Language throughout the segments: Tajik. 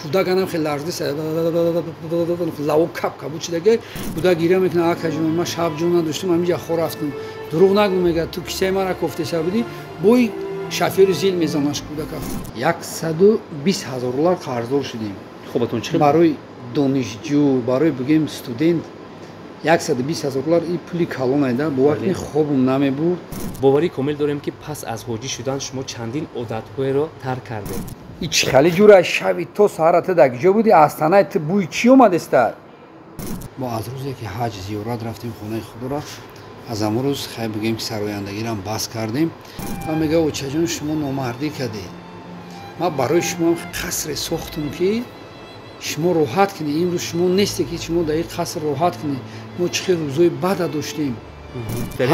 кӯдаканам хеле ларзиса лаво кап кабуд шудаги кӯдак гиря мекунад акаҷон ман шаб ҷо надоштам ҳаминҷа хо рафтам дурӯғ нагӯ мегӯяд ту кисаи мара кофтеса будӣ бои шофёри зил мезанаш кӯдака 120 000 доллар қарздор шудем барои донишҷӯ барои бигӯем студент 120 000 доллар и пули калон айда бо вақти хобум намебурд. боварӣ комил дорем ки пас аз ҳоҷӣ шудан шумо чандин одатҳоеро тарк кардем. И чӣ хеле ҷура шаби то саҳара ту дар киҷо будӣ астанаи ту бӯи чӣ омадеста? мо аз рӯзе ки ҳаҷ зиёрат рафтем хонаи худоро аз ҳамон рӯз хай бигӯем ки сарояндагиам бас кардем. ман мегӯям очаҷон шумо номардӣ кардед. ман барои шумо қасре сохтам ки шумо роҳат кунед. имрӯз шумо несте ки шумо дар ин қаср роҳат кунед. мо чӣ хел рӯзои бада доштем.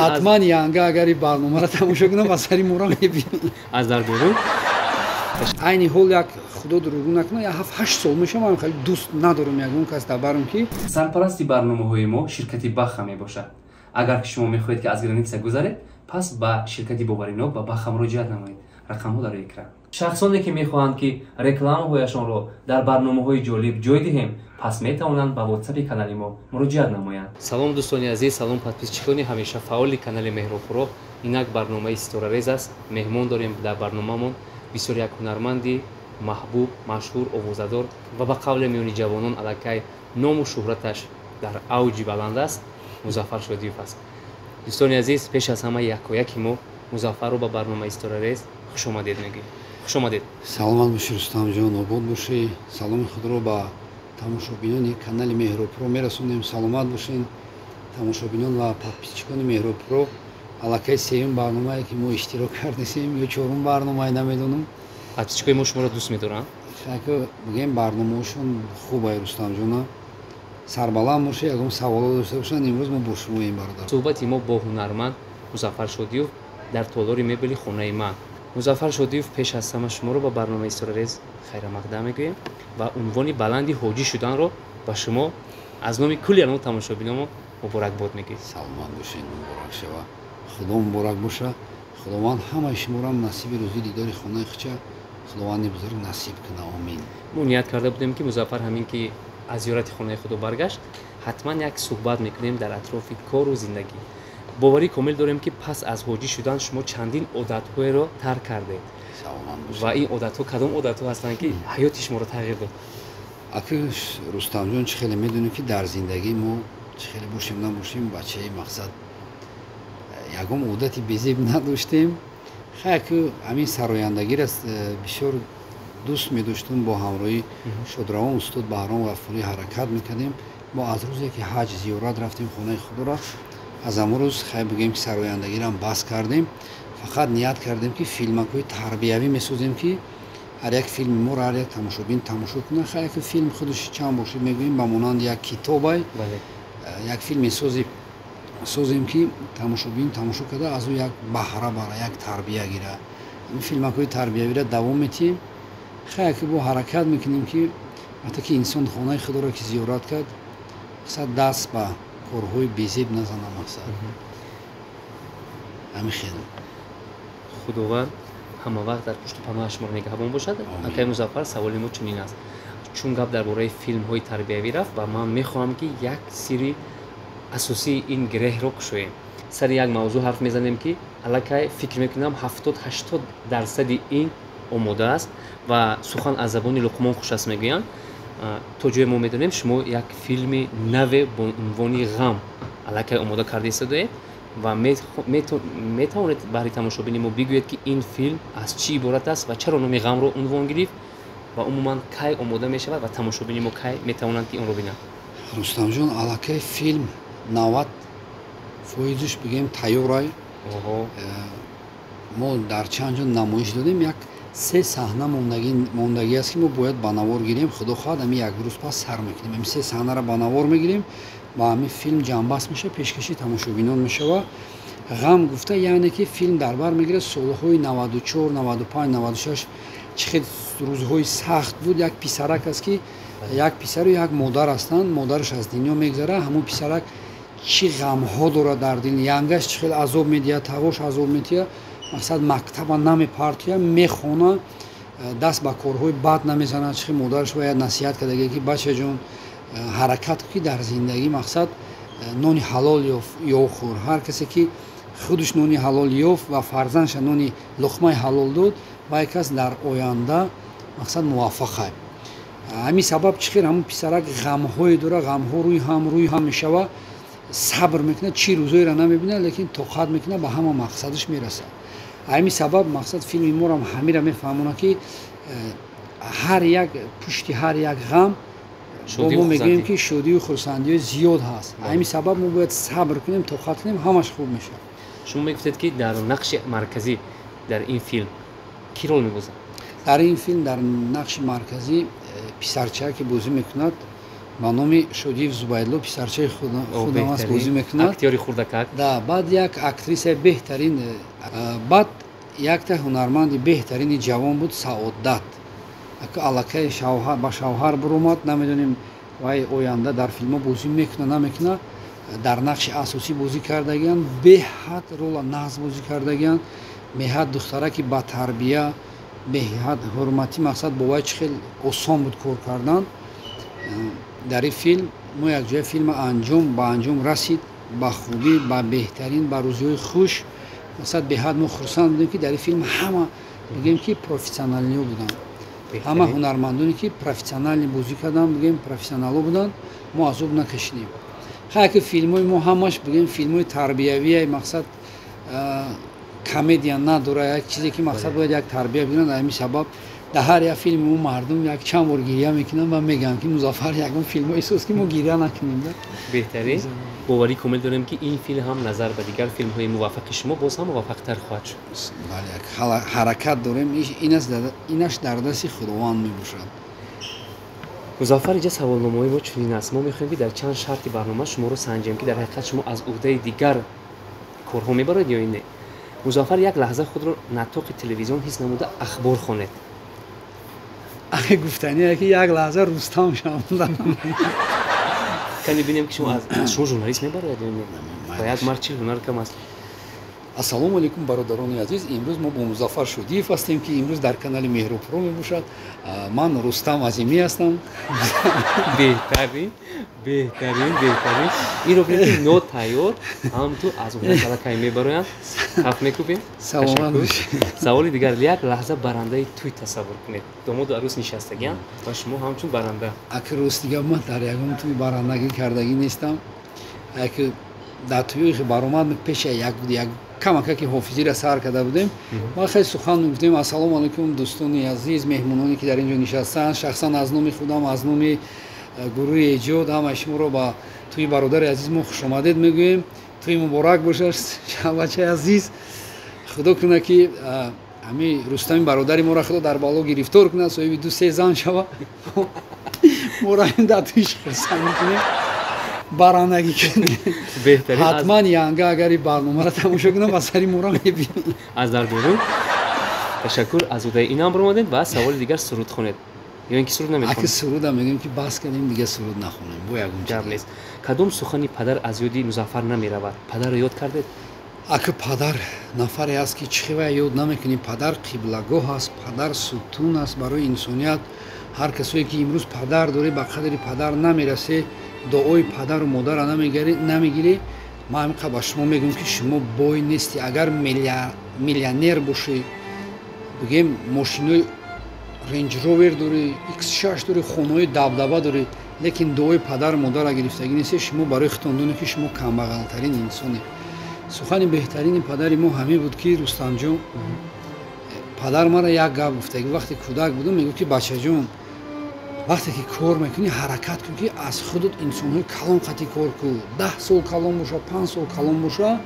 ҳатман янга агар ин барномаро тамошо кунам аз сари моро мебинам. аз дар берун айни ҳол як худо дурӯғу накунад 7-8 сол мешавад ман хеле дӯст надорам ягон кас дар барам ки сарпарасти барномаҳои мо ширкати баха мебошад. агар ки шумо мехоҳед ки аз граница гузаред пас ба ширкати боваринок ба баха муроҷиат намоед. рақамҳо дар экран. шахсоне ки мехоҳанд ки рекламаҳояшонро дар барномаҳои ҷолиб ҷой диҳем пас метавонанд ба ватсапи канали мо муроҷиат намоянд. салом дӯстони азиз, салом подписчикони ҳамеша фаъоли канали Меҳробпуро. инак барномаи историярез аст. меҳмон дорем дар барномамон бисёр як ҳунарманди маҳбуб, машҳур, овозадор ва ба қавле миёни ҷавонон аллакай ному шӯҳраташ дар авҷи баланд аст. музаффар шодиев аст. дӯстони азиз, пеш аз ҳама якояки мо музаффарро ба барномаи историярез хушомадед мегӯем. хушомадед. саломат бошӣ рустамҷон, обод бошӣ. саломи худро ба тамошобинони канали Меҳробпуро мерасонем. саломат бошед тамошобинон ва подписчикони Меҳробпуро. аллакай сеюм барномае ки мо иштирок кардесем ё чорум барномае намедонам. подписчикои мо шуморо дӯст медоранд. шако бигем барномаҳошон хубай рустамҷона. сарбаланд бошед, ягон саволот дошта бошанд имрӯз мо бо шумоем бародар. суҳбати мо бо ҳунарманд музаффар шодиев дар толори мебели хонаи ман. музаффар шодиев пеш аз ҳама шуморо ба барномаи историярез хайрамақдам мегӯем ва унвони баланди ҳоҷӣ шуданро ба шумо аз номи кулли анон тамошобиномо муборакбод мегӯем. саломат бошед, муборак шава. худо муборак боша. худованд ҳамаи шуморо насиби рӯзи дидори хонаи хуча худованди бузург насиб куна. омин. мо ният карда будем ки музаффар ҳамин ки аз зиёрати хонаи худо баргашт ҳатман як суҳбат мекунем дар атрофи кору зиндагӣ. боварӣ комил дорем ки пас аз ҳоҷӣ шудан шумо чандин одатҳоеро тарк кардед. ва ин одатҳо кадом одатҳо ҳастанд ки ҳаёти шуморо тағйир дод? аки рустамҷон чӣ хеле медонем ки дар зиндагӣ мо чӣ хеле бошем набошем бачаи мақсад ягон одати безеб надоштем. хаяки ҳамин сарояндагиро бисёр дӯст медоштум. бо ҳамроҳи шодравон устод баҳром ғафурӣ ҳаракат мекардем. мо аз рӯзе ки ҳаҷ зиёрат рафтем хонаи худоро аз ҳамон рӯз хай бигӯем ки сарояндагиам бас кардем. фақат ният кардем ки филмакҳои тарбиявӣ месозем ки ҳар як филми моро ҳар як тамошобин тамошо кунад. хаяки филм худаш чанд бошед мегӯем ба монанди як китобай як филми созем ки тамошобин тамошо карда аз ӯ як баҳра бара як тарбия гира. ин филмакҳои тарбиявиро давом метиҳем. хаяки бо ҳаракат мекунем ки вақте ки инсон хонаи худоро ки зиёрат кард мақсад даст ба корҳои безеб назана. мақсад ҳамин хел худованд ҳама вақт дар пушту паноҳи шуморо нигаҳбон бошад. акай музаффар, саволи мо чунин аст. чун гап дар бораи филмҳои тарбиявӣ рафт ва ман мехоҳам ки як сирри асосии ин греҳро кушоем. сари як мавзӯъ ҳарф мезанем ки аллакай фикр мекунам 70-80% ин омода аст ва сухан аз забони луқмон хушаст мегӯянд. то ҷое мо медонем шумо як филми наве бо унвони ғам аллакай омода карда истодаед ва метавонед баҳри тамошобини мо бигӯед ки ин филм аз чӣ иборат аст ва чаро номи ғамро унвон гирифт ва умуман кай омода мешавад ва тамошобини мо кай метавонанд ки онро бинанд. рустамҷон, аллакай филм 90% бигем тайёрай. мо дар чанд ҷо намоиш додем. як 3 саҳна мондагӣ аст ки мо бояд ба навор гирем. худо хоҳад ҳамин як рӯз пас сар мекунем. ҳамин 3 саҳнаро ба навор мегирем ва ҳамин филм ҷамъбаст мешавад, пешкаши тамошобинон мешавад. ғам гуфта яъне ки филм дар бар мегирад солҳои 94, 95, 96 чӣ хел рӯзҳои сахт буд. як писарак аст ки як писару як модар ҳастанд. модараш аз дунё мегзарад. ҳамон писарак чӣ ғамҳо дорад дар дил. янгаш чӣ хел азоб медиҳад, тавош азоб медиҳад. мақсад мактаба намепартия, мехона. даст ба корҳои бад намезанад, чихи модараш бояд насиҳат кардаги ки бачаҷон ҳаракат ки дар зиндагӣ мақсад нони ҳалол ёхӯр. ҳар касе ки худаш нони ҳалол ёфт ва фарзандша нони луқмаи ҳалол дод ба як кас дар оянда мақсад муваффақ ай. ҳамин сабаб чихи ҳамун писарак ғамҳое дора, ғамҳо рӯй ҳам мешава, сабр мекунад, чӣ рӯзоеро намебинад, лекин тоқат мекунад, ба ҳама мақсадаш мерасад. ҳамин сабаб мақсад филми морам ҳамира мефаҳмонад ки ҳар як пушти ҳар як ғам мо мегӯем ки шодию хурсандиҳои зиёд ҳаст. ҳамин сабаб мо бояд сабр кунем, тоқат кунем, ҳамаш хуб мешавад. шумо мегуфтед ки дар нақши марказӣ дар ин филм кӣ рол мебозад? Дар ин филм дар нақши марказӣ писарчае ки бозӣ мекунад ба номи Шодиев Зубайдло, писарчаи худам аст, бозӣ мекунад. Актёри хурдакак. Да, баъд як актрисаи беҳтарин, баъд якта ҳунарманди беҳтарини ҷавон буд, Саодат. Аллакай ба шавҳар буромад, намедонем вай оянда дар филмҳо бозӣ мекуна намекуна. Дар нақши асосӣ бозӣ кардагиянд, беҳад рола нағз бозӣ кардагиянд. Меҳад духтараки ба тарбия, беҳад ҳурматӣ, мақсад бо вай чӣ хел осон буд кор кардан. дар ин филм мо якҷоя филма ба анҷом расид, ба хубӣ, ба беҳтарин, ба рӯзиҳои хуш. мақсад беҳад мо хурсанд будем ки дар ин филм ҳама бигем ки профессионалиҳо буданд. ҳама ҳунармандоне ки профессионалӣ бозӣ карданд, бигем профессионалҳо буданд, мо азоб накашидем. ҳайки филмҳои мо ҳамаш бигем филмҳои тарбиявия, мақсад комедия надора, як чизе ки мақсад бояд як тарбия бигиранд. ҳамин сабаб дар ҳар як филми мо мардум як чанд бор гирья мекунанд ва мегӯям ки Музаффар ягон филмҳои сӯз ки мо гирья накунем. беҳтарин боварӣ комил дорем ки ин филм ҳам назар ба дигар филмҳои муваффақи шумо боз ҳам муваффақтар хоҳад шуд. ҳаракат дорем, инаш дар дасти худованд мебошад. Музаффар, иҷа саволномаҳои мо чунин аст. Мо мехоҳем ки дар чанд шарти барнома шуморо санҷем ки дар ҳақиқат шумо аз уҳдаи дигар корҳо мебаред ё ин не. Музаффар як лаҳза худро натоқи телевизион ҳис намуда ахбор хонед. агар гуфтание ки як лаҳза Рустам шавандам. Кани бинем ки шумо журналист мебаред ё не. Ба як мард чӣ ҳунар кам аст? ассалому алайкум бародарони азиз, имрӯз мо бо Музаффар Шодиев ҳастем ки имрӯз дар канали Меҳрупро мебошад. Ман Рустам Азимӣ ҳастам. беҳтарин. Инро бинем нотайёр ҳам ту аз уҳда калакай мебароянд. ҳаф мекубем. Саломат бошед. саволи дигар, як лаҳза барандаи туй тасаввур кунед. домоду арӯс нишастагиянд ва шумо ҳамчун баранда. аки ростига ман дар ягон туй барандагӣ кардагӣ нестам. аки дар туйе ки баромад пеши як камакаки ҳофизиро сар карда будем. ма хеле сухан гуфтем. ассалому алайкум дӯстони азиз, меҳмононе ки дар ин ҷо нишастанд. шахсан аз номи худам, аз номи гурӯҳи эҷод ҳамаи шуморо ба туи бародари азиз мо хушомадед мегӯем. туи муборак бошад шабачаи азиз. худо кунад ки ҳамин Рустами бародари моро худо дар бало гирифтор кунад, соҳиби ду-се зан шава. моро дар туиш хурсанд мекунем, барандагӣ кунем. ҳатман янга агар ин барномаро тамошо кунам ба сари моро мебинем. аз дар дурӯ ташаккур аз уҳдаи инам баромадед. ва саволи дигар суруд хонед ё ин ки суруд наметавонед? аки суруда мегӯем ки бас кардем дига суруд нахонем. бо ягон гап нест. кадом сухани падар аз ёди Музаффар намеравад? падарро ёд кардед? аки падар нафаре аст ки чихива ёд намекунем. падар қиблагоҳ аст, падар сутун аст барои инсоният. ҳар касое ки имрӯз падар дорӣ, ба қадри падар намерасе, дуои падару модарро намегирӣ, ман ҳамиқа ба шумо мегӯям ки шумо бой нестӣ. агар миллионер бошӣ, бигем мошинои Range Rover дорӣ, X6 дорӣ, хонаҳои дабдаба дорӣ, лекин дуои падару модарро гирифтагӣ несте, шумо барои хитондоне ки шумо камбағалтарин инсоне. сухани беҳтарини падари мо ҳамин буд ки Рустамҷон, падар мара як гап гуфтаги вақте кӯдак будам, мегӯфт ки бачаҷон, вақте ки кор мекунӣ ҳаракат кун ки аз худут инсонҳои калон қатӣ кор кун. 10 сол калон боша, 5 сол калон боша,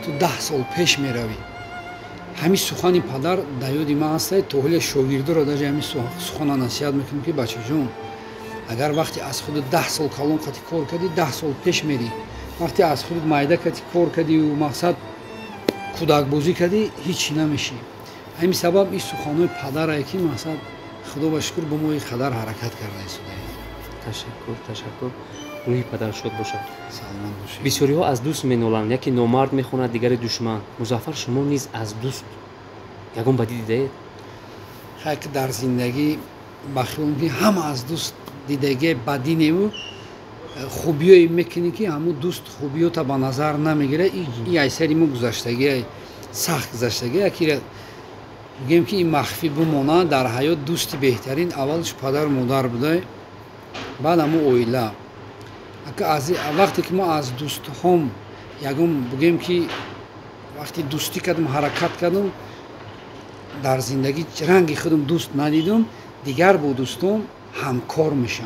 ту 10 сол пеш меравӣ. ҳамин сухани падар дар ёди ман аст. то ҳоле шогирдоро даже ҳамин сухана насиҳат мекунем ки бачаҷон, агар вақте аз худут 10 сол калон қатӣ кор кардӣ, 10 сол пеш мерӣ. вақте аз худут майда қатӣ кор кардию, мақсад кӯдакбозӣ кардӣ, ҳичӣ намешӣ. ҳамин сабаб ин суханҳои падарае ки мақсад худо ба шукр бо мо ин қадар ҳаракат карда истодаем. ташаккур. рӯҳи падар шод бошад. саломат бошед. бисёриҳо аз дӯст меноланд, яке номард мехонад, дигаре душман. Музаффар, шумо низ аз дӯст ягон бадӣ дидаед? خاک در زندگی بخیلم که همه از دوست دیدگی بدی نیو خوبیایی میکنی که همون دوست خوبیو تا به نظر نمیگیره. این ایسری مو گذشتگی سخت گذشتگی یکی بگیم که این مخفی بمونه. در حیات دوستی بهترین اولش پدر و مادر بوده، بعد همون اویله. وقتی که ما از دوست هم یکم بگیم که وقتی دوستی کردم حرکت کردم در زندگی رنگی خودم دوست ندیدم، دیگر با دوستم همکار میشم.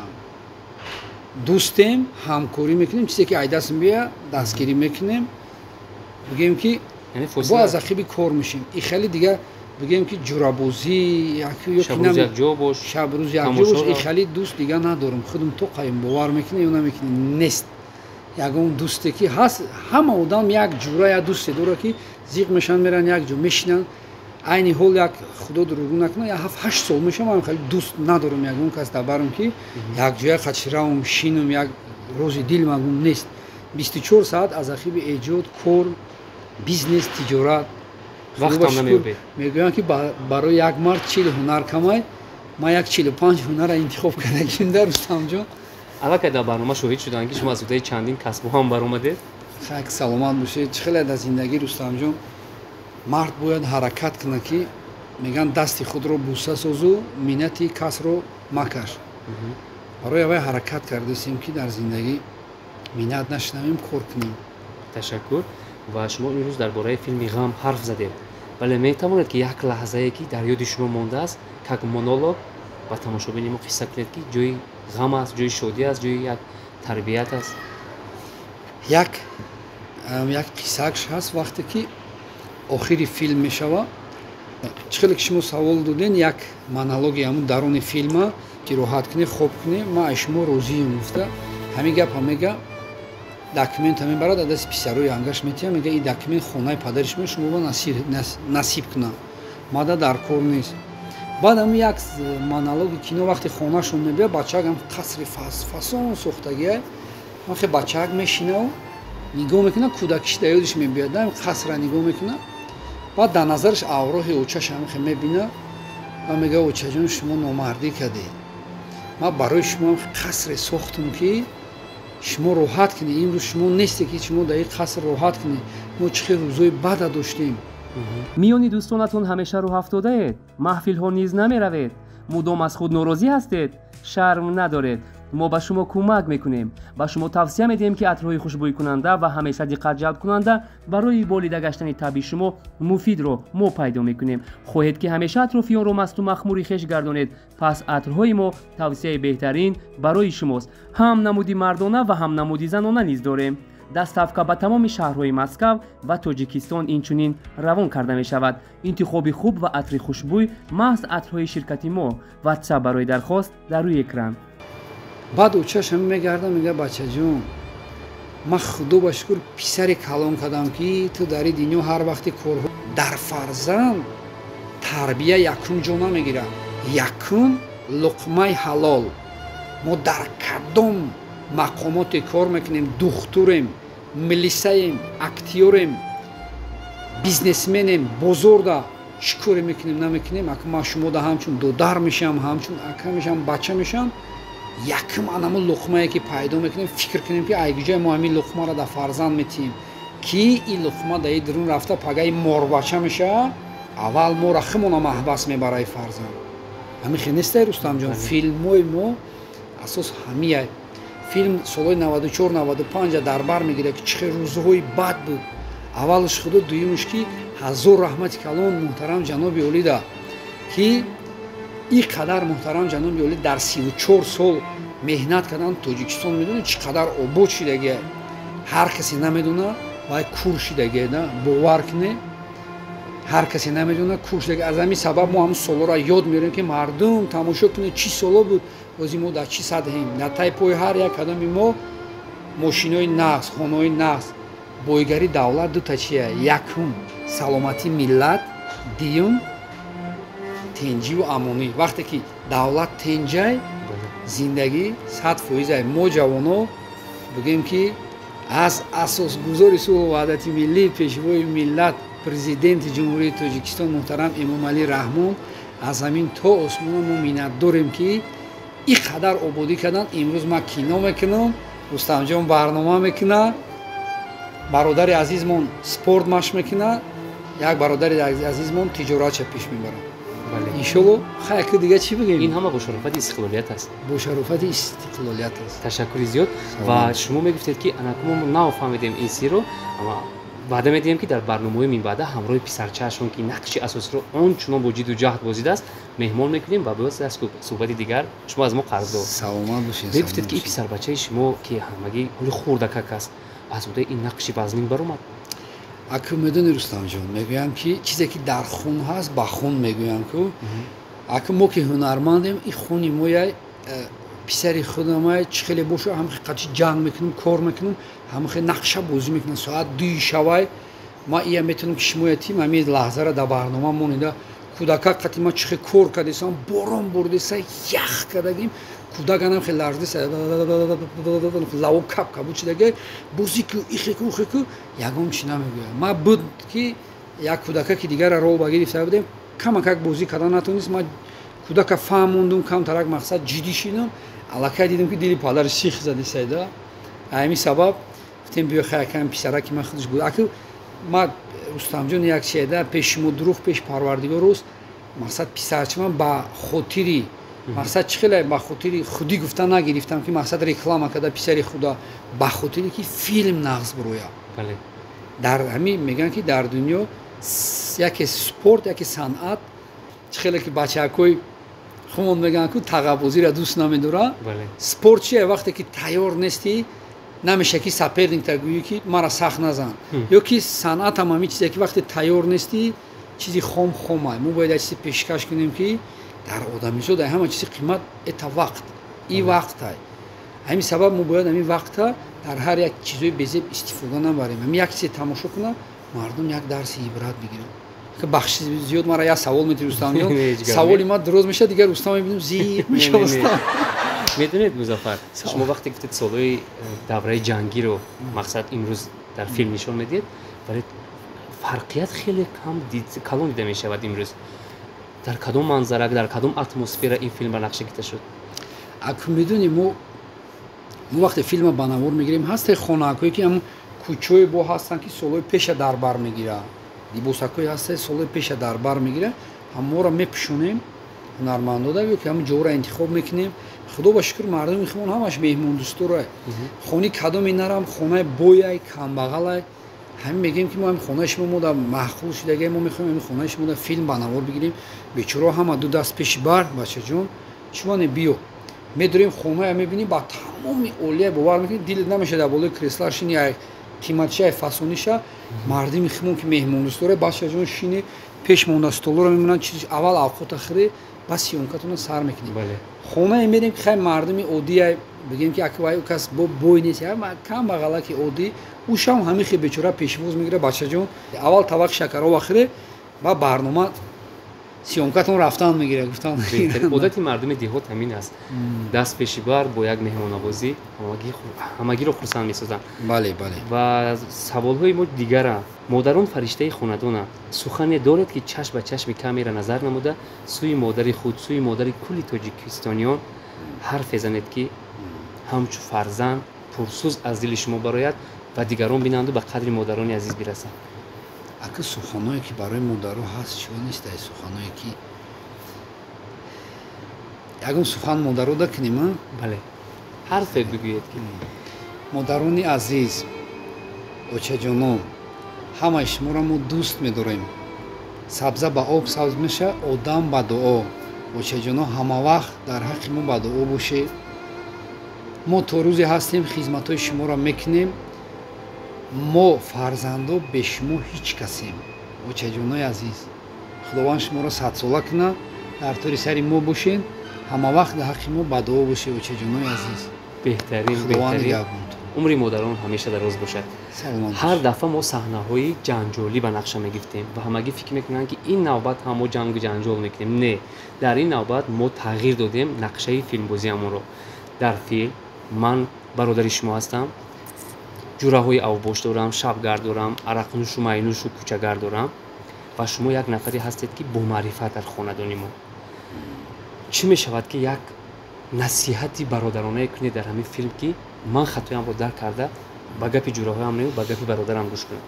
دوستیم همکاری میکنیم، چیزی که ایدستم بیا دستگیری میکنیم، بگیم که با از اخیبی کار میشیم. این خیلی دیگه بگیم که جورابوزی شب روز یک جا باش، شب روز یک جا باش، این خیلی دوست دیگه ندارم. خودم تو قایم باور میکنی یا نمیکنی نیست. یکم دوستی که هست همه آدم یک جورا یا دوستی داره که زیق میشن میرن یک جا میشینن. عین حال یک خدا دروغ نکنه یا 7-8 سال میشه من خیلی دوست ندارم. یکم کس دبرم که یک جای خچرام شینم یک روزی دیل مگم نیست. 24 ساعت از اخیب ایجاد کار بیزنس تجارت وقتم نمیبینم. میگن که برای یک مرد 40 هنر کمای ما یک 45 هنر انتخاب کردیم در رستم جان. الان که در برنامه شاهد شدن که شما از اونجای چندین کسب هم برآمده. خیلی سلامت باشید. خیلی از زندگی رستم جان مرد باید حرکت کنه که میگن دستی خود رو بوسه سازو منتی کس رو مکش. برای اوی حرکت کردیم که در زندگی منت نشنویم، کار کنیم. تشکر. و شما این روز درباره فیلم غم حرف زدید، ولی میتواند که یک لحظه ای که در یاد شما مانده است که مونولوگ و تماشابین ما قصه کنید که جای غم است، جای شادی است، جای یک تربیت است. یک قصهش هست وقتی که آخری فیلم میشوه. چخیلی که شما سوال دادین یک مونولوگی همون درون فیلمه که راحت کنی خوب کنی ما شما روزی گفته همین گپ میگه داکمنت همین برات دست پسروی انگاش میتیم میگه این داکمنت خونه پدرش میشه شما نصیب کنه ماده در کار نیست. بعد هم یک مونولوگ کینو وقتی خونه شون میبینه بچه‌ها هم قصر فاسون ساختگی وقتی بچه‌ها میشینه نگاه میکنه کودکیش دیادش میبینه قصر نگاه میکنه بعد در نظرش اوراق اوچش هم میبینه و میگه اوچه جون شما نامردی کردید، ما برای شما قصر ساختم که شما راحت کنید. این روز شما نیستی که شما در این قصر راحت کنید. ما چه روزای بد داشتیم. میانی دوستانتون همیشه رو افتاده اید، محفل ها نیز نمی روید، مدام از خود ناراضی هستید، شرم ندارید. ما به شما کمک میکنیم، به شما توصیه میدیم که عطرهای خوشبوی کننده و همیشه دقت جلب کننده برای بالیده گشتن طبی شما مفید رو ما پیدا میکنیم. خواهید که همیشه اطرافیان رو مست و مخموری خوش گردانید، پس عطرهای ما توصیه بهترین برای شماست. هم نمودی مردانه و هم نمودی زنانه نیز داریم. دستافکا به تمام شهرهای مسکو و تاجیکستان اینچنین روان کرده می شود. انتخاب خوب و عطر خوشبوی محض عطرهای شرکتی ما. واتساپ برای درخواست در روی اکران. بعد اوچش هم میگرده میگه بچه جون من خدا بشکر پسر کلام کردم که تو در دنیا هر وقت کار در فرزند تربیه یکم جا نمیگیره، یکم لقمه حلال. ما در کدام مقامات کار میکنیم، دختوریم، ملیساییم، اکتیوریم، بیزنسمنیم، بزرگه چیکار میکنیم نمیکنیم. اگه ما شما ده همچون دودر میشم، همچون اکا میشم، بچه میشم، یکم انمو لقمه که پیدا میکنیم فکر کنیم که ایگجای ما همین لقمه را در فرزند میتیم که این لقمه در درون رفته پگه مار بچه میشه. اول ما رخمون محبس میبرای فرزند. همین خیلی نیسته رستم جان. فیلم های ما اساس همیه. فیلم سالهای 94-95 در بر میگیره که چه روزهای بد بود. اولش خدا، دویمش که هزار رحمت کلام محترم جناب اولیده که این قدر محترم جناب اولی در 34 سال مهنت کردن. تاجیکستان میدونه چقدر آباد شدگی، هر کسی نمیدونه باید کور شدگی. باور کنه هر کسی نمیدونه کور شدگی. از همین سبب ما همون سالا را یاد میاریم که مردم تماشا کنه چی سالا بود، بازی ما در چی سطحیم. در تای پای هر یک قدم ما ماشینای نقص، خانه‌های نقص. بایگری دولت دو تا چیه؟ یکم سلامتی ملت، دیوم تنجی و امانی. وقتی که دولت تنجی زندگی 100% ما جوانا بگیم که از اساس گذاری صلح و وحدت ملی پیشوای ملت پرزیدنت جمهوری تاجیکستان محترم امام علی رحمان аз замин то осмон мо миннат дорем ки ин қадар ободӣ кардан. имрӯз ман кино мекунам, рустамҷон барнома мекуна, бародари азизмон спорт машқ мекуна, як бародари азизмон тиҷоратша пеш мебарад. иншолло хайки дига чӣ бигем. ин ҳама бо шарофати истиқлолият аст. бо шарофати истиқлолият аст. ташаккури зиёд. ва шумо мегуфтед ки анакумо нафаҳмидем ин сирро, аммо ваъда медиҳем ки дар барномаҳои минбаъда ҳамроҳи писарчаашон ки нақши асосиро ончунон бо ҷидду ҷаҳд бозидааст меҳмон мекунем ва боз аз суҳбати дигар шумо аз мо қарздор. саломат бошед. мегуфтед ки ин писарбачаи шумо ки ҳамагӣ ҳоли хурдакак аст, аз будаи ин нақши вазнин баромад. аку медони рустамҷон, мегӯям ки чизе ки дар хун ҳаст ба хун мегӯям ку аку мо ки ҳунармандем ин хуни мояй писари худамай чӣ хеле боша ҳамахе қачи ҷанг мекунам, кор мекунам, ҳамахе нақша бозӣ мекунам. соат 2 шавай ма ия метавонам ки шимоятим ҳамин лаҳзара дар барнома монида кӯдакак қати ма чӣ хеле кор кардесам, борон бурдеса ях кардагим, кӯдаганам хеле ларзеса лаво кап кабу чидага бозику ихеку ухеку ягон чӣ намегӯям. ма буд ки як кӯдакаки дигара рол ба гирифта будем, камакак бозӣ кардан натонист. ма кӯдака фаҳм мондум, камтарак мақсад ҷиддӣ шидам, аллакай дидам ки дили падари сих задесайда. ҳамин сабаб гуфтем биё хаякам писараки ман худаш буд. аку ма рустамҷон як чида пеши шумо дуруғ пеш парвардигорост, мақсад писарчи ман ба хотири мақсад чӣ хеле ба хотири худӣ гуфта нагирифтам ки мақсад реклама карда писари худа, ба хотире ки филм нағз бирояд. дар ҳамин мегӯянд ки дар дунё яке спорт, яке санъат, чӣ хеле ки бачакҳои хумон мегӯянд ку тағабозиро дӯст намедоранд. спорт чие? вақте ки тайёр нестӣ, намеша ки саперникта гӯӣ ки мара сахт назан. ё ки санъат ҳам ҳамин чизе ки вақте тайёр нестӣ, чизи хом хомай. мо бояд як чизе пешкаш кунем ки дар одамизод ҳама чизи қимат это вақт, ин вақтай. ҳамин сабаб мо бояд ҳамин вақта дар ҳар як чизои безеб истифода набарем. ҳамин як чизе тамошо кунам, мардум як дарси ибрат бигирам. бахши зиёд мара як савол метавонӣ Рустамҷон, саволи ман дуроз меша, дигар Рустам мебинам зир мешавастам. медонед Музаффар, шумо вақте гуфтед солҳои давраи ҷангиро мақсад имрӯз дар филм нишон медиҳед, вале фарқият хеле калон дида мешавад имрӯз. дар кадом манзара, дар кадом атмосфера ин филм ба нақша гирифта шуд? аку медонӣ мо вақте филма ба навор мегирем, ҳастаи хонакҳое ки ҳам кӯчаҳои бо ҳастанд ки солҳои пеша дар бар мегиранд, либосакҳои ҳастаи солҳои пеша дар бар мегиранд, ҳаморо мепӯшонем ҳунармандода, ё ки ҳамин ҷоро интихоб мекунем. худо ба шукр мардуми хумон ҳамаш меҳмондӯсторай. хони кадоме нарам, хонаи бояй, камбағалай, ҳамин мегӯем ки мо ҳамин хонаи шумо мо дар маҳқул шудаgai мо мехоҳем ҳамин хонаи шумо дар филм ба навор бигирем. бечораҳо ҳама ду даст пеши бар, бачаҷон шумо не биё. медорем хонаи мебинӣ ба тамоми олия бовар мекунӣ, дилет намешад дар болои креслар шини як қиматша фасониша. мардуми хумон ки меҳмондӯсторай, бачаҷон шини пеш монда столоро мемонанд, чизи аввал авқота хӯре, бас сиёмкатона сар мекунем. хонае мерем ки хай мардуми оддия бигем ки аквай кас бо бой нест, камбағалаки оддӣ, ӯшам ҳамихе бечора пешвоз мегира. бачаҷон аввал тавақи шакарова хӯре, ба барнома сиёмкатон рафтан мегира. гуфтан одати мардуми деҳот ҳамин аст. даст пеши бар бо як меҳмоннавозӣ ҳамагиро хурсанд месозанд. бале бале. ва саволҳои мо дигара. модарон фариштаи хонадона. сухане доред ки чашм ба чашми камера назар намуда сӯи модари худ, сӯи модари кулли тоҷикистониён ҳарфе занед ки ҳамчун фарзанд пурсӯз аз дили шумо барояд ва дигарон бинанду ба қадри модарони азиз бирасанд. ака суханое ки барои модаро ҳаст чиё нест? ай суханое ки ягон сухан модаро дакунем. бале, ҳарфе бигӯед ки модарони азиз, очаҷонон, ҳамаи шуморо мо дӯст медорем. сабза ба об сабз меша, одам ба дуо. очаҷонон ҳамавақт дар ҳаққи мо ба дуо бошед. мо то рӯзе ҳастем, хизматҳои шуморо мекунем. мо фарзандо бе шумо ҳеҷ касем. очаҷонои азиз, худованд шуморо садсола куна, дар тори сари мо бошед, ҳамавақт дар ҳаққи мо ба дуо бошед. очаҷонои азиз, беҳтарин умри модарон ҳамеша дароз бошад. ҳар дафъа мо саҳнаҳои ҷанҷолӣ ба нақша мегирифтем ва ҳамагӣ фикр мекунанд ки ин навбат ҳам мо ҷангу ҷанҷол мекунем. не, дар ин навбат мо тағйир додем нақшаи филмбозиамонро. дар филм ман бародари шумо ҳастам, ҷураҳои авбош дорам, шабгард дорам, арақнӯшу майнӯшу кӯчагар дорам ва шумо як нафаре ҳастед ки бомаърифат дар хонадони мо. чӣ мешавад ки як насиҳати бародаронае кунӣ дар ҳамин филм ки ман хатоямро дарк карда ба гапи ҷуроҳоям нему ба гапи бародарам гӯш кунам.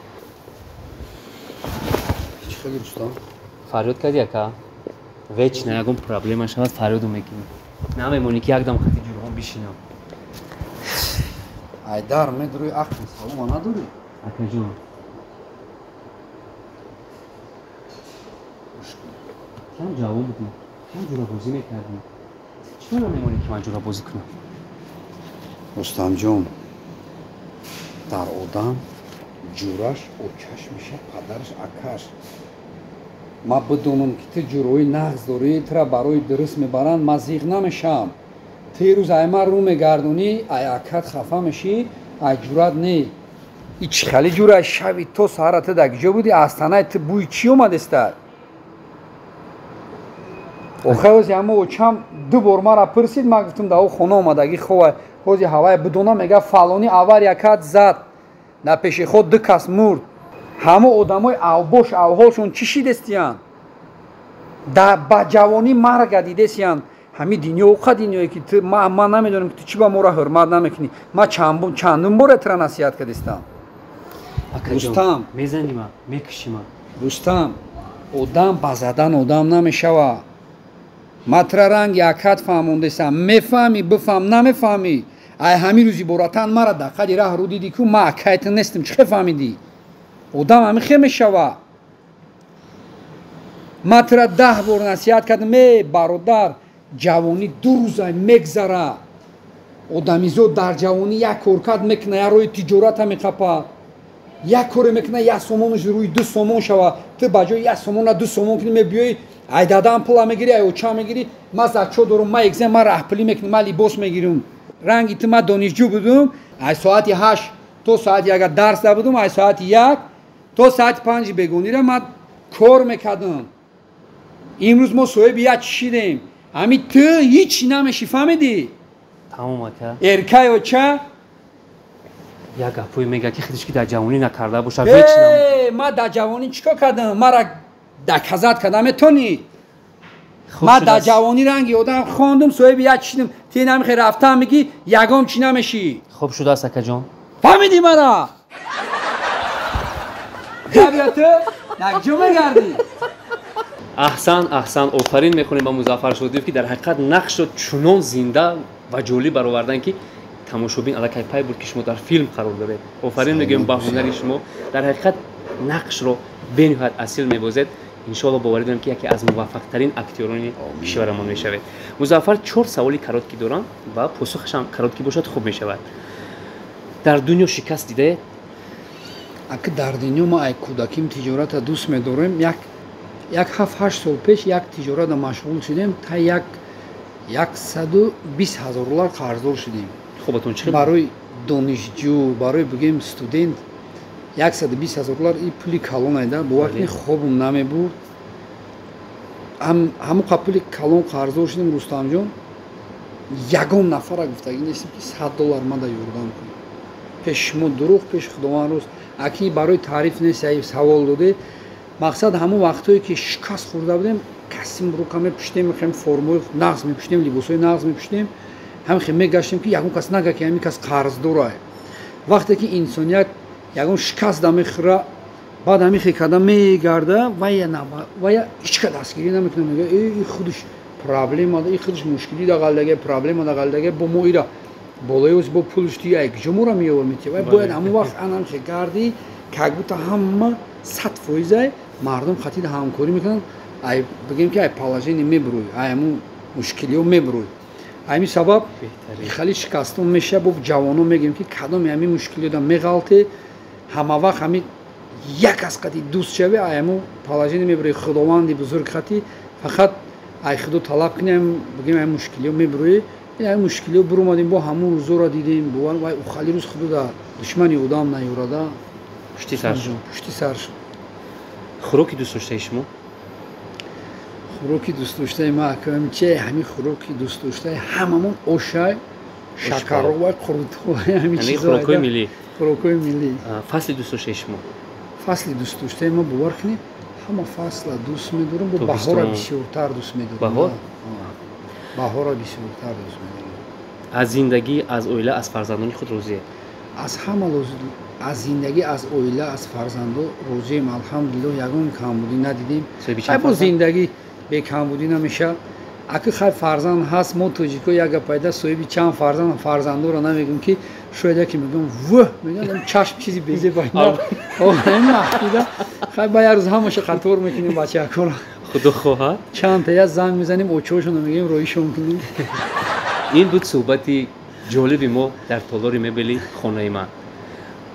خیلی رستم فریاد کردی اکا؟ ویچ نه یکم پرابلم شود فریادو میکنی. نمیمونی که یکدام خطی جورهم بیشینم. ایدار میدروی عقل سالم نداری. اکا جون. کم جواب بودی. کم جورا بازی میکردی. چرا نمیمونی که من جورا بازی کنم؟ رستم جون در آدم جورش اوچش میشه پدرش اکاش. ما بدونم که تو جوروی نقص داری ترا برای درست میبرن ما زیغ نمیشم. تی روز ایما رو میگردونی ای اکات خفه میشی ای جورت نی. ایچ خیلی جوره شوی تو سهرت دکجا بودی آستانه تو بوی چی اومدسته؟ اوخوزی اما اوچم دو بار ما را پرسید ما گفتم دا او خونه اومدگی خواه خوزی هوای بدونم میگه فلانی آور یکات زد نه پیش خود دو کس مرد. همه آدمای اوباش اوهاشون چی شیدستیان؟ در با جوانی مرگ دیدستیان. همین دنیا اوقا دنیایی که تو ما نمیدونم که تو چی با ما را حرمت نمیکنی. ما چندون بار اترا نصیحت کردستم. رستم میزنی ما میکشی ما. رستم آدم بزدن آدم نمیشوه. ما ترا رنگ یکت فهموندستم. میفهمی بفهم نمیفهمی. ای همین روزی براتن مرا دقیقی راه رو دیدی که ما اکایت نستم چه فهمیدی؟ آدم همین خیلی میشوه. ما ترا 10 بار نصیحت کردم برادر جوانی 2 روزه میگذره. آدمیزاد در جوانی یک کار کرد میکنه یا روی تجارت هم میخپه. یک کار میکنه یک سومونش روی 2 سومون شوه. تو بجای 1 سومون 2 سومون کنی میبیایی ای دادم پولا میگیری ای اوچا میگیری. ما زچو دارم ما اگزم ما رهپلی میکنم ما لیباس میگیرم. رنگی تو ما دانشجو بودم ای ساعت 8 تو ساعت 1 درس دادم ای ساعت 1 تو ساعت 5 بگونی را ما کار میکردم. امروز ما صاحب یک چیدیم. همین تو هیچ نمیشی فهمیدی؟ تمام اکا. ارکای و چه؟ یک گپوی میگه که خودش که در جوانی نکرده باشه هیچ ما در جوانی چیکار کردم؟ ما را دکزات کردم تو نی. ما در جوانی رنگی آدم خواندم صاحب یک چیدیم. تی نمیخوای رفتم میگی یگام چی نمیشی؟ خوب شده است اکا جان. فهمیدی مرا؟ تو نکجو میگردی. احسن آفرین میکنیم با مظفر شریف که در حقیقت نقش رو چنان زنده و جولی برآوردن که تماشابین الکی پای بود که شما در فیلم قرار داره. آفرین میگیم با هنر شما در حقیقت نقش رو بنهایت اصیل میبازید. ان شاء الله باور دارم که یکی از موفق ترین اکتوران کشورمان میشوید. مظفر 4 سوالی کاراتکی دارن و پاسخش هم کاراتکی باشد خوب میشود. در دنیا شکست دیده؟ اگه در دنیا ما ای کودکیم تجارت دوست می‌داریم یک 7-8 سال پیش یک تجارت مشغول شدیم تا 120,000 دلار قرضدار شدیم. خوبتون چه برای دانشجو برای بگیم استودنت 120,000 دلار این پولی کلان ایده با وقتی خوبم نمیبود. همون پولی کلان قرضدار شدیم. رستم جان یگان نفر گفتگی نیستیم که 100 دلار ما دا یاردم کنیم. پیش ما دروغ پیش خداوند روز اکی برای تعریف نیست سوال داده. مقصد همون وقتایی که شکست خورده بودیم کسیم رو کامل پشتیم میخوایم فرمول نقض میپشتیم لباسای نقض میپشتیم هم خیلی میگشتیم که یکون کس نگه که همین کس قرض داره. وقتی که انسانیت یکون شکست میخوره بعد همین خیلی کردن میگرده و یا هیچ که دستگیری نمیکنه میگه این خودش پرابلم داره این خودش مشکلی داره پرابلم داره با ما ایرا بالایوز با پولش دیگه یک جمهور میآورد و باید همون وقت انم که گردی که گوت همه 100% مردم خطی همکاری میکنن ای بگیم که ای پالاژینی میبروی ای همون مشکلیو میبروی همین سبب خیلی شکستون میشه با جوانو میگیم که کدام همین مشکلی دارن میغلطه همه وقت همین یک از خطی دوست شوی ای همون پالاژینی میبروی خداوندی بزرگ خطی فقط ای خدا طلب کنیم بگیم ای مشکلیو میبروی این مشکلیو برومادیم با همون روزا را دیدیم با و خیلی روز خدا دشمنی آدم نیوراده پشتی سرش خوراکی دوست داشته شما؟ خوراکی دوست داشته ما کم چه همین خوراکی دوست داشته هممون آشای شکر و قروت همین چیزا خوراکای ملی ملی فصل دوست داشته شما؟ فصل دوست داشته ما باور کنید همه فصل دوست می‌دارم با بهار بسیارتر دوست می‌دارم. баҳорро бисёртар дӯст медорам. аз зиндагӣ, аз оила, аз фарзандони худ розие? аз ҳама аз зиндагӣ, аз оила, аз фарзандо розием. алҳамдулиллоҳ, ягон камбудӣ надидем. бо зиндагӣ бекамбудӣ намеша. Аки хай фарзанд ҳаст, мо тоҷико як гап пайда соҳиби чанд фарзандоро намегӯм ки шояд яке мегӯм вӯ мегӯям чашм чизи безе байна хай ба як рӯз ҳамаша қатор мекунем бачаакоро. худо хоҳад чандтая занг мезанем, очоҳошонро мегӯем роҳишон кунем. ин буд суҳбати ҷолиби мо дар толори мебели хонаи ман.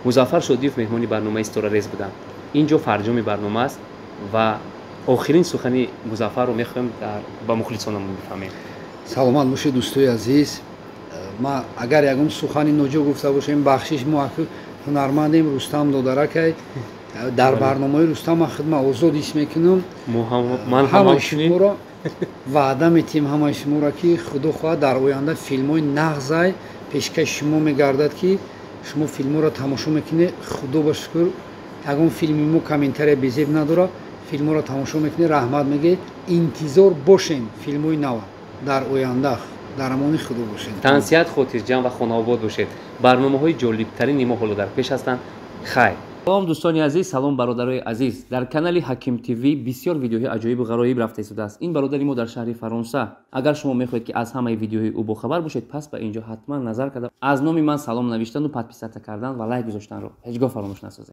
музаффар шодиев меҳмони барномаи Исторарез будам. ин ҷо фарҷоми барнома аст ва охирин сухани Музаффарро мехоҳем ба мухлисонамон бифаҳмем. саломат бошед дӯстои азиз. ма агар ягон сухани ноҷо гуфта бошем бахшиш, мо аки ҳунармандем Рустам Додаракай. дар барномаи Рустам хидмат озод ҳис мекунам. ман ҳамаи шуморо ваъда метиҳем, ҳамаи шуморо ки худо хоҳад дар оянда филмҳои нағзай пешкаши шумо мегардад ки шумо филмҳоро тамошо мекунед. худо ба шукр, ягон филми мо комментария безеб надорад. филмҳоро тамошо мекунед, раҳмат мегӯед. интизор бошем филмҳои нав дар оянда. дар амони худо бошед. тансият, хотирҷам ва хонаобод бошед. барномаҳои ҷолибтарини мо ҳоло дар пеш ҳастанд. хайр. салом дӯстони азиз, салом бародарои азиз. дар канали Ҳаким ТВ бисёр видеоҳои аҷоибу ғароиб рафта истодааст. ин бародари мо дар шаҳри Фаронса. агар шумо мехоҳед ки аз ҳамаи видеоҳои ӯ бохабар бошед, пас ба ин ҷо ҳатман назар карда аз номи ман салом навиштану подписата кардан ва лайк гузоштанро ҳеҷ гоҳ фаромӯш насозед.